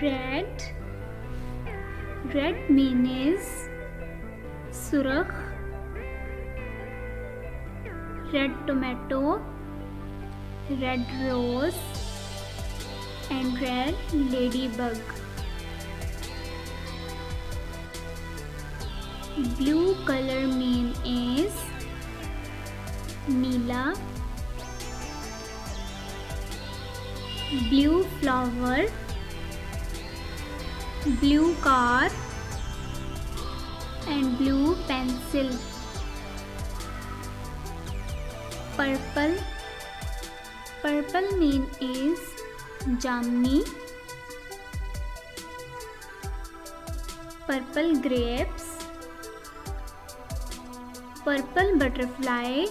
Red. Red means surakh. Red tomato, red rose, and red ladybug. Blue color mean is Neela. Blue flower, blue car, and blue pencil. Purple. Purple mean is Jamni. Purple grapes, purple butterfly,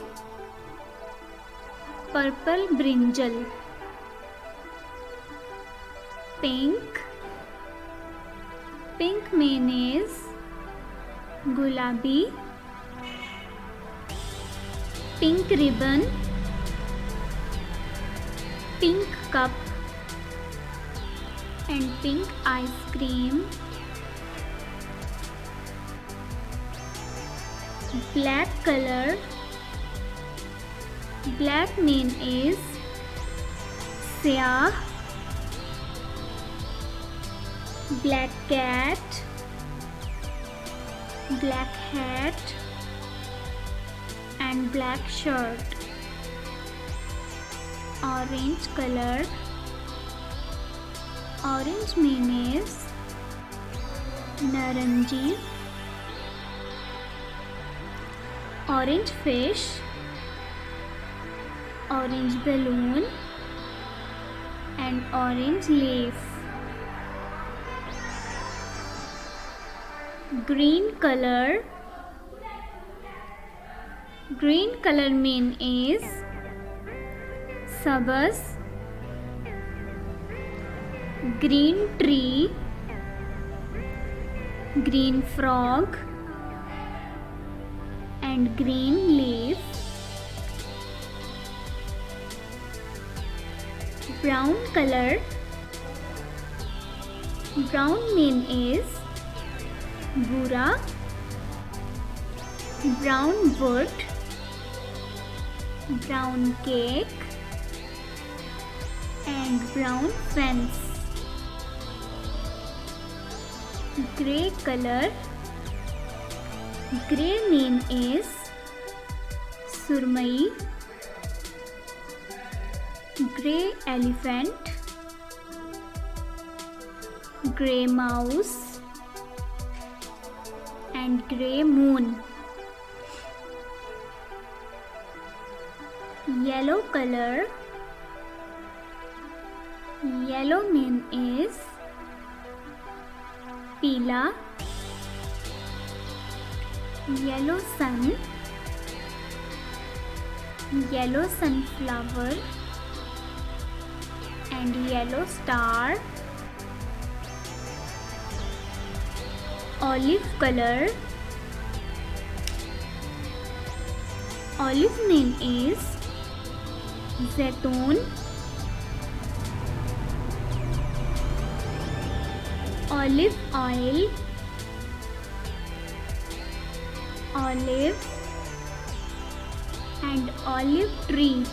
purple brinjal. Pink. Pink mean is Gulabi. Pink ribbon, pink cup, and pink ice cream. Black color. Black mean is Syah. Black cat, black hat, and black shirt. Orange color. Orange mean is Naranji. Orange fish, orange balloon, and orange leaf. Green color. Green color mean is Sabaz. Green tree, green frog, and green leaf. Brown color. Brown mean is Bura. Brown wood, brown cake, and brown fence. Grey color. Grey mean is Surmai. Grey elephant, grey mouse, and grey moon. Yellow color. Yellow mean is Pila. Yellow sun, yellow sunflower, and yellow star. Olive color. Olive mean is Zaitun. Olive oil, olive, and olive tree.